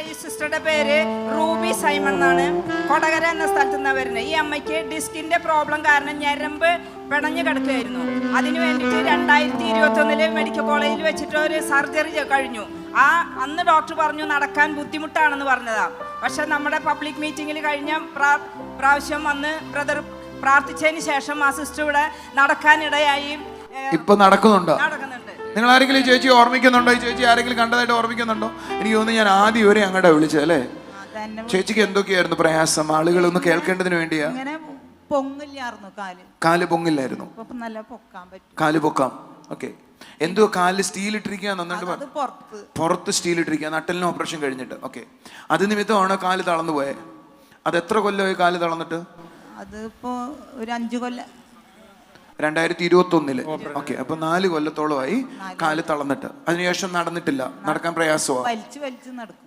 ഈ സിസ്റ്ററുടെ പേര് Ruby Simon എന്നാണ്. കൊടകര എന്ന സ്ഥലത്ത് നിന്നാണ് വരുന്നത്. ഈ അമ്മയ്ക്ക് ഡിസ്കിന്റെ പ്രോബ്ലം കാരണം ഞരമ്പ് പിണഞ്ഞു കിടക്കുകയായിരുന്നു. അതിന് വേണ്ടിയിട്ട് 2021 മെഡിക്കൽ കോളേജിൽ വെച്ചിട്ട് ഒരു സർജറി കഴിഞ്ഞു. അന്ന് ഡോക്ടർ പറഞ്ഞു നടക്കാൻ ബുദ്ധിമുട്ടാണെന്ന് പറഞ്ഞതാ. പക്ഷെ നമ്മുടെ പബ്ലിക് മീറ്റിങ്ങിൽ കഴിഞ്ഞ പ്രാവശ്യം വന്ന് ബ്രദർ പ്രാർത്ഥിച്ചതിന് ശേഷം ആ സിസ്റ്റർ ഇവിടെ നടക്കാനിടയായി. ഇപ്പൊ നടക്കുന്നുണ്ട്. നടക്കുന്നുണ്ട്. നിങ്ങൾ ആരെങ്കിലും ഈ ചേച്ചി ഓർമ്മിക്കുന്നുണ്ടോ? ഈ ചേച്ചി ആരെങ്കിലും കണ്ടതായിട്ട് ഓർമ്മിക്കുന്നുണ്ടോ? എനിക്ക് തോന്നുന്നു ഞാൻ ആദ്യം ഒരു അങ്ങോട്ടാ വിളിച്ചത് അല്ലേ. ചേച്ചിക്ക് എന്തൊക്കെയായിരുന്നു പ്രയാസം? ആളുകൾ ഒന്ന് കേൾക്കേണ്ടതിന് വേണ്ടിയാ. കാല് പൊങ്ങില്ലായിരുന്നു. കാല് പൊക്കാം. ഓക്കെ. എന്തോ കാലിൽ സ്റ്റീൽ ഇട്ടിരിക്കുക, പുറത്ത് സ്റ്റീൽ ഇട്ടിരിക്കുക, നട്ടലിന് ഓപ്പറേഷൻ കഴിഞ്ഞിട്ട്. ഓക്കെ. അത് നിമിത്തമാണ് കാല് തളർന്നു പോയത്. അത് എത്ര കൊല്ലമായി കാല് തളർന്നിട്ട്? അതിപ്പോ ഒരു 5 കൊല്ലം. 2021. ഓക്കെ. അപ്പൊ 4 കൊല്ലത്തോളമായി കാല് തളർന്നിട്ട്. അതിനുശേഷം നടന്നിട്ടില്ല. നടക്കാൻ പ്രയാസമാണ്.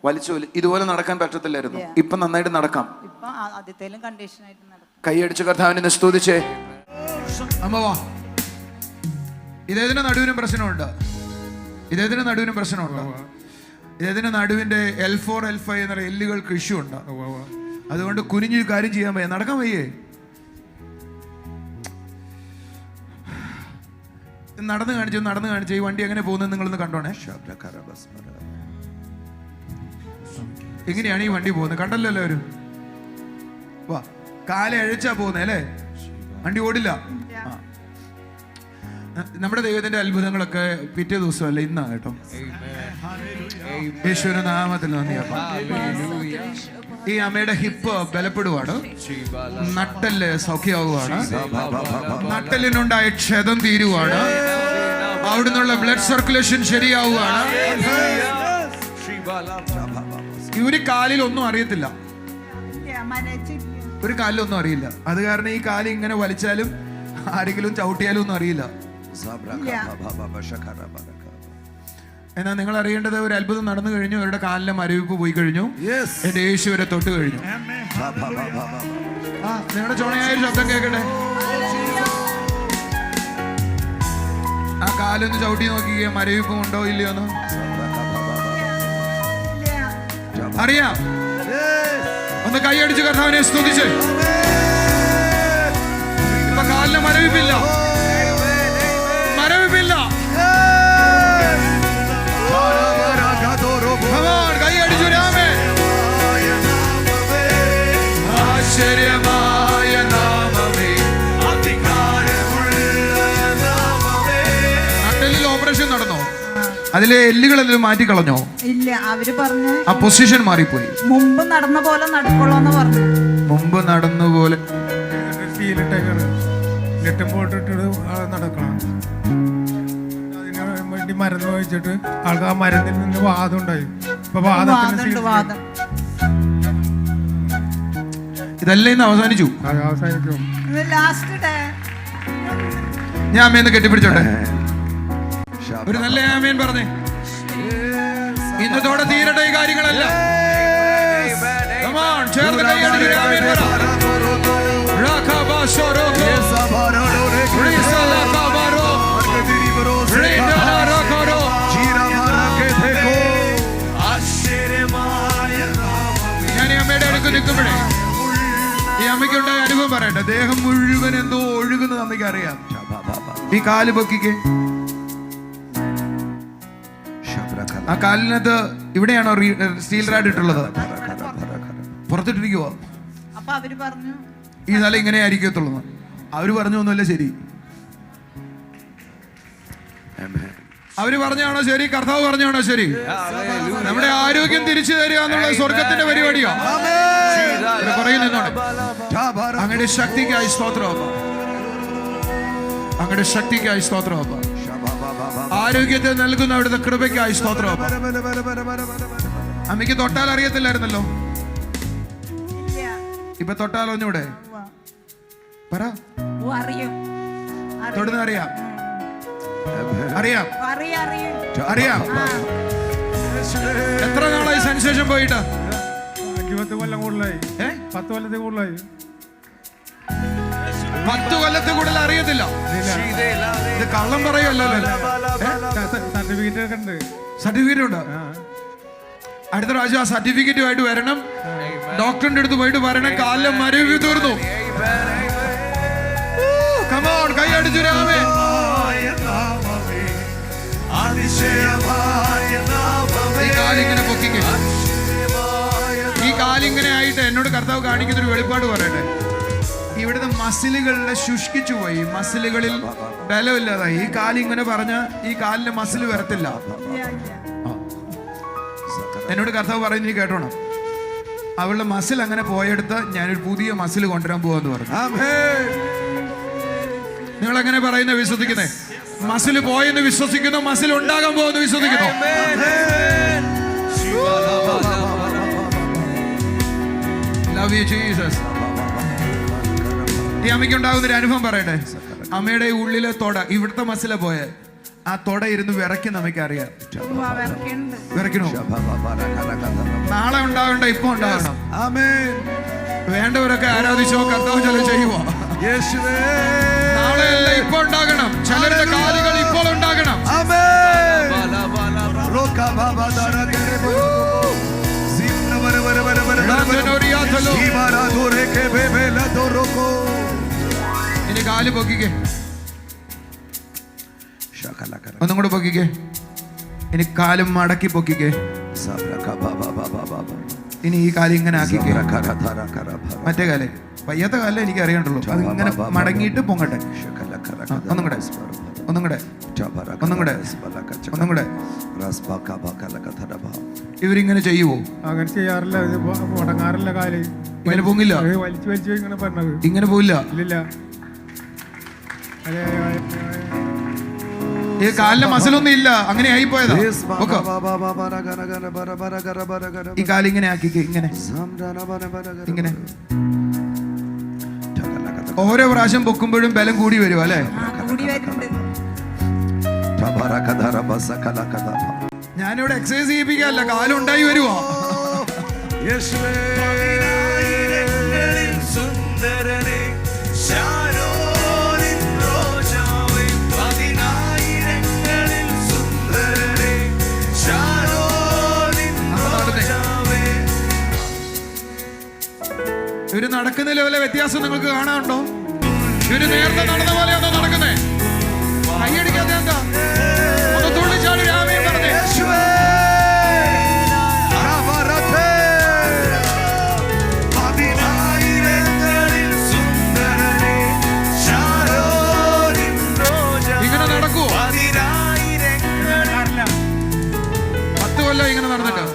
വലിച്ചു ഇതുപോലെ നടക്കാൻ പറ്റത്തില്ലായിരുന്നു. ഇപ്പൊ നന്നായിട്ട് നടക്കാം. കൈയടിച്ച് കർത്താവിനെ സ്തുതിച്ചേ. അമ്മ വാ. ഇദ്ദേഹത്തിന് നടുവിനും പ്രശ്നമുണ്ട്. ഇദ്ദേഹത്തിന് നടുവിന്റെ L4 L5 എന്ന എല്ലുകൾക്ക് ഇഷ്യൂ ഉണ്ട്. അതുകൊണ്ട് കുനിഞ്ഞൊരു കാര്യം ചെയ്യാൻ വയ്യ. നടക്കാൻ വയ്യേ? നടന്നു കാണിച്ചു. ഈ വണ്ടി എങ്ങനെ പോകുന്നത് നിങ്ങളൊന്ന് കണ്ടോണേ. എങ്ങനെയാണ് ഈ വണ്ടി പോകുന്നത്? കണ്ടല്ലോ എല്ലാവരും. വാ. കാല അഴിച്ചാ പോകുന്നേ അല്ലേ? വണ്ടി ഓടില്ല. നമ്മുടെ ദൈവത്തിന്റെ അത്ഭുതങ്ങളൊക്കെ പിറ്റേ ദിവസമല്ല, ഇന്നാ കേട്ടോ. യേശുവിന്റെ നാമത്തിൽ നന്ദി. ഈ അമ്മയുടെ ഹിപ്പ് ബലപ്പെടുവാണ്. നട്ടല് സൗഖ്യമാവുകയാണ്. നട്ടലിനുണ്ടായ ക്ഷതം തീരുവാണ്. അവിടുന്നുള്ള ബ്ലഡ് സർക്കുലേഷൻ ശരിയാവുകയാണ്. ഒരു കാലിൽ ഒന്നും അറിയത്തില്ല. ഒരു കാലിലൊന്നും അറിയില്ല. അത് കാരണം ഈ കാല് ഇങ്ങനെ വലിച്ചാലും ആരെങ്കിലും ചവിട്ടിയാലും ഒന്നും അറിയില്ല. എന്നാൽ നിങ്ങൾ അറിയേണ്ടത് ഒരു അത്ഭുതം നടന്നു കഴിഞ്ഞു. അവരുടെ കാലിലെ മരവിപ്പ് പോയി കഴിഞ്ഞു. എന്റെ യേശു വരെ തൊട്ട് കഴിഞ്ഞു. നിങ്ങളുടെ ചുണയായ ശബ്ദം കേൾക്കട്ടെ. ആ കാലൊന്ന് ചവിട്ടി നോക്കിക്കേ, മരവിപ്പ് ഉണ്ടോ ഇല്ലയോന്ന് അറിയാം. ഒന്ന് കൈയടിച്ച് കർത്താവിനെ സ്തുതിച്ച്. ഇപ്പൊ കാലിന് മരവിപ്പില്ല. കൈയടിച്ചു രാമേ. ആശ്ചര്യമായ നാമമേ, നട്ടലിൽ ഓപ്പറേഷൻ നടന്നോ? അതിലെ എല്ലുകളെല്ലാം മാറ്റിക്കളഞ്ഞോ? ഇല്ല. അവര് പറഞ്ഞു ആ പൊസിഷൻ മാറിപ്പോയി. മുമ്പ് നടന്ന പോലെ നടക്കുള്ളൂന്ന് പറഞ്ഞു. മുമ്പ് നടന്ന പോലെ നടക്കണം. അതിന് വേണ്ടി മരുന്ന് കഴിച്ചിട്ട് ആൾക്ക് ആ മരുന്നിൽ നിന്ന് വാദം ഉണ്ടായി. ഇപ്പൊ ഇതെല്ലാം ഇന്ന് അവസാനിച്ചു. ഞാൻ അമ്മയെന്ന് കെട്ടിപ്പിടിച്ചോട്ടെ. ഒരു നല്ല ആമേൻ പറഞ്ഞേ. ഇന്നത്തോടെ തീരട്ടെ ഈ കാര്യങ്ങളെല്ലാം. ചേർന്ന് കൈയടിച്ച് ആമേൻ പറ. ഞാൻ ഈ അമ്മയുടെ അടുത്ത് നിൽക്കുമ്പോഴേ ഈ അമ്മയ്ക്കുണ്ടായ അനുഭവം പറയട്ടെ. ദേഹം മുഴുവൻ എന്തോ ഒഴുകുന്നത് അമ്മയ്ക്ക് അറിയാം. ഈ കാല് പൊക്കിക്ക്. ആ കാലിനകത്ത് ഇവിടെയാണോ സ്റ്റീൽ റാഡ് ഇട്ടുള്ളത്? പുറത്തിട്ടിരിക്കുവോ? ഈ തല ഇങ്ങനെ ആയിരിക്കത്തുള്ളൂ. അവര് പറഞ്ഞു ഒന്നുമല്ല ശരി. അവര് പറഞ്ഞാണോ ശരി? കർത്താവ് പറഞ്ഞാണോ ശരി? നമ്മുടെ ആരോഗ്യം തിരിച്ചു തരിക എന്നുള്ള സ്വർഗത്തിന്റെ പരിപാടിയോ? പറയുന്നോടെ അങ്ങയുടെ ശക്തിക്കായി സ്തോത്രം. അങ്ങയുടെ ശക്തിക്കായി സ്തോത്രം. ആരോഗ്യത്തെ നൽകുന്ന അവിടുത്തെ കൃപയ്ക്കായി സ്തോത്രം. അമ്മയ്ക്ക് തൊട്ടാൽ അറിയത്തില്ലായിരുന്നല്ലോ. ഇപ്പൊ തൊട്ടാലോ ഒന്നൂടെ പറ. തൊടുന്ന അറിയാം. എത്ര നാളായി സെൻസേഷൻ പോയിട്ട്? 20 കൊല്ലം കൂടുതലായി. 10 കൊല്ലത്തിൽ കൂടുതലായി. 10 കൊല്ലത്തിൽ കൂടുതൽ അറിയത്തില്ല. ഇത് കള്ളം പറയുമല്ലോ. സർട്ടിഫിക്കറ്റ് ഒക്കെ ഉണ്ട്. സർട്ടിഫിക്കറ്റ് ഉണ്ട്. അടുത്ത പ്രാവശ്യം ആ സർട്ടിഫിക്കറ്റുമായിട്ട് വരണം. ഡോക്ടറിന്റെ അടുത്ത് പോയിട്ട് പറയണം കാലിലെ മരവി തീർന്നു. കമോൺ, കൈ അടിച്ചു രാമേ. ഈ കാലിങ്ങനെ പൊക്കിക്കേ. ഈ കാലിങ്ങനെ ആയിട്ട് എന്നോട് കർത്താവ് കാണിക്കുന്ന ഒരു വെളിപ്പാട് പറയട്ടെ. ഇവിടുത്തെ മസിലുകളിലെ ശുഷ്കിച്ചു പോയി, മസിലുകളിൽ ബലമില്ലാതായി. ഈ കാലിങ്ങനെ പറഞ്ഞ ഈ കാലിന്റെ മസിൽ വരത്തില്ല. എന്നോട് കർത്താവ് പറയുന്നത് കേട്ടോണം. അവളുടെ മസിൽ അങ്ങനെ പോയെടുത്ത് ഞാനൊരു പുതിയ മസിൽ കൊണ്ടുവരാൻ പോവാന്ന് പറഞ്ഞു. നിങ്ങൾ എങ്ങനെ പറയുന്ന വിശ്വസിക്കുന്നേ? മസിൽ പോയെന്ന് വിശ്വസിക്കുന്നു, മസിൽ ഉണ്ടാകാൻ പോകുന്നു വിശ്വസിക്കുന്നു. Love you, Jesus. ഈ അമ്മയ്ക്ക് ഉണ്ടാകുന്ന ഒരു അനുഭവം പറയട്ടെ. അമ്മയുടെ ഉള്ളിലെ തൊട, ഇവിടുത്തെ മസില പോയ ആ തൊട ഇരുന്ന് വിറയ്ക്കുന്ന അമ്മയ്ക്ക് അറിയാം. വിറയ്ക്കണോ? നാളെ ഉണ്ടാകണ്ട, ഇപ്പൊ ഉണ്ടാകണം. വേണ്ടവരൊക്കെ ആരാധിച്ചോ, കർത്താവ് ചില ചെയ്യുവോ? നാളെയല്ല, ഇപ്പൊ ഉണ്ടാകണം. ചിലരുടെ കാലുകൾ ഇപ്പോൾ ഉണ്ടാകണം. ഇനി കാല് പൊക്കിക്കേ, ഒന്നും കൂടെ പൊക്കിക്കേ. ഇനി കാലും മടക്കി പൊക്കിക്കേ. ഇനി ഈ കാലം ഇങ്ങനെ ആക്കിക്കേ. മറ്റേ കാല്, വയ്യാത്ത കാലം എനിക്ക് അറിയണ്ടുള്ളൂ. അത് ഇങ്ങനെ മടങ്ങിയിട്ട് പൊങ്ങട്ടെ. ഒന്നും കൂടെ, ഒന്നും കൂടെ, ഒന്നും കൂടെ, ഒന്നും കൂടെ. ഇവരിങ്ങനെ ചെയ്യുവോ? അങ്ങനെ ചെയ്യാറില്ല, ഇത് മുടങ്ങാറില്ല. കാല് ഇങ്ങനെ പൊങ്ങില്ല, വലിച്ചു വലിച്ചു ഇങ്ങനെ പറഞ്ഞത്. ഇങ്ങനെ പോയില്ല. ഇല്ലില്ല. ഈ കാലിന്റെ മസിലൊന്നും ഇല്ല, അങ്ങനെ ആയി പോയതാ. ഈ കാലിങ്ങനെ ആക്കിക്കേ. ഇങ്ങനെ ഇങ്ങനെ ഓരോ പ്രാവശ്യം പൊക്കുമ്പോഴും ബലം കൂടി വരും അല്ലേ? ഞാനിവിടെ എക്സസൈസ് ചെയ്യിപ്പിക്കല്ല, കാലം ഉണ്ടായി വരുവോ? ഇവര് നടക്കുന്നതിൽ വല്ല വ്യത്യാസം നിങ്ങൾക്ക് കാണാനുണ്ടോ? ഇവര് നേരത്തെ നടന്ന പോലെയാണോ നടക്കുന്നേ? കൈയടിക്കാതെ എന്താ? ഒന്ന് തുള്ളിച്ചാടി രാമയും പറഞ്ഞേ. ഇങ്ങനെ നടക്കുവോ? 10 കൊല്ലം ഇങ്ങനെ നടന്നിട്ട്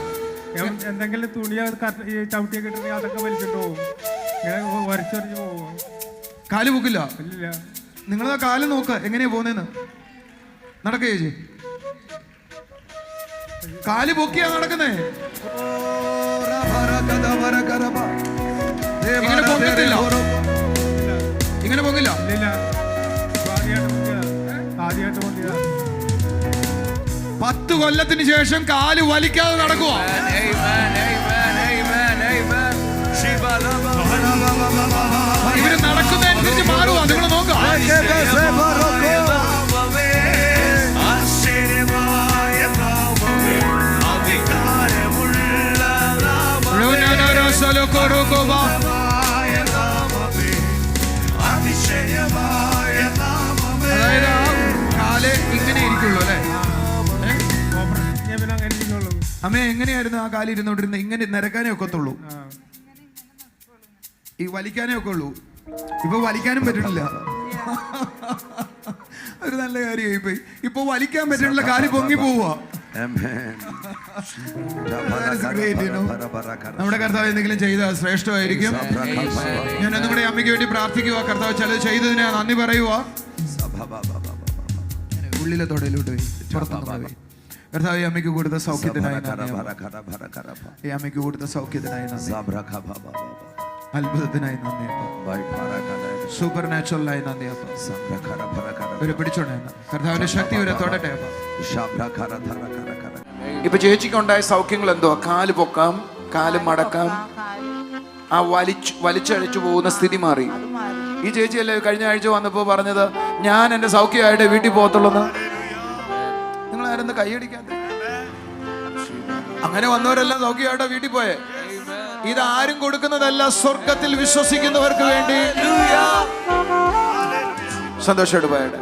എന്തെങ്കിലും തുണി ചവിട്ടിയൊക്കെ ഇട്ടുണ്ടെങ്കിൽ അതൊക്കെ വലിച്ചിട്ട് പോകും. ഇങ്ങനെ വരച്ചൊരഞ്ഞു പോകും. കാല് പൊക്കില്ല. ഇല്ല. നിങ്ങളാ കാല് നോക്ക എങ്ങനെയാ പോകുന്നേന്ന്. നടക്കേ ചേച്ചി, കാല് പൊക്കിയാ നടക്കുന്നേ. ഇങ്ങനെ പൊക്കത്തില്ല, ഇങ്ങനെ പൊക്കില്ല. ഇല്ല, ആദ്യമായിട്ട് കൊണ്ടില്ല. 10 കൊല്ലത്തിന് ശേഷം കാല് വലിക്കാതെ നടക്കുവാ. ഇവര് നടക്കുന്നതനുസരിച്ച് മാറുവാ. നിങ്ങൾ നോക്കാം. അതായത് ആ കാല് ഇങ്ങനെ ഇരിക്കുള്ളൂ അല്ലേ? അമ്മ എങ്ങനെയായിരുന്നു ആ കാലം ഇരുന്നോണ്ടിരുന്നത്? ഇങ്ങനെ നിരക്കാനേ ഒക്കത്തുള്ളൂ, ഈ വലിക്കാനേ ഒക്കെ ഉള്ളൂ. ഇപ്പൊ വലിക്കാനും പറ്റണില്ല. ഒരു നല്ല കാര്യമായി പോയി. ഇപ്പൊ വലിക്കാൻ പറ്റണില്ല, കാല് പൊങ്ങി പോവുക. നമ്മുടെ കർത്താവ് എന്തെങ്കിലും ചെയ്ത ശ്രേഷ്ഠമായിരിക്കും. ഞാൻ ഒന്നും കൂടെ അമ്മയ്ക്ക് വേണ്ടി പ്രാർത്ഥിക്കുക. കർത്താവ് ചിലത് ചെയ്തതിനെ നന്ദി പറയുക. ഉള്ളിലെ തൊടയിലോട്ട് പോയി, പുറത്തുനിന്ന് പോയി. കർത്താവ് ഈ അമ്മയ്ക്ക് കൊടുത്ത സൗഖ്യത്തിനായി, ഈ അമ്മയ്ക്ക് കൊടുത്ത സൗഖ്യത്തിനായി നന്ദി, അത്ഭുതത്തിനായി നന്ദി, സൂപ്പർ നാച്ചുറലായി നന്ദി. ഇവരെ പിടിച്ചോണ്ടേ, കർത്താവിന്റെ ശക്തി ഇവരെ തൊടട്ടെ. ഇപ്പൊ ചേച്ചിക്ക് ഉണ്ടായ സൗഖ്യങ്ങൾ എന്തോ? കാല് പൊക്കാം, കാല് മടക്കാം, ആ വലിച്ചഴിച്ചു പോകുന്ന സ്ഥിതി മാറി. ഈ ചേച്ചിയല്ലേ കഴിഞ്ഞ ആഴ്ച വന്നപ്പോ പറഞ്ഞത് ഞാൻ എന്റെ സൗഖ്യമായിട്ട് വീട്ടിൽ പോകത്തുള്ളൂ. നിങ്ങൾ ആരെന്താ കൈയടിക്കാത്ത? അങ്ങനെ വന്നവരെല്ലാം നോക്കിയാട്ടോ വീട്ടിൽ പോയെ. ഇത് ആരും കൊടുക്കുന്നതല്ല, സ്വർഗത്തിൽ വിശ്വസിക്കുന്നവർക്ക് വേണ്ടി. സന്തോഷമായിട്ട് പോയാട്ടെ.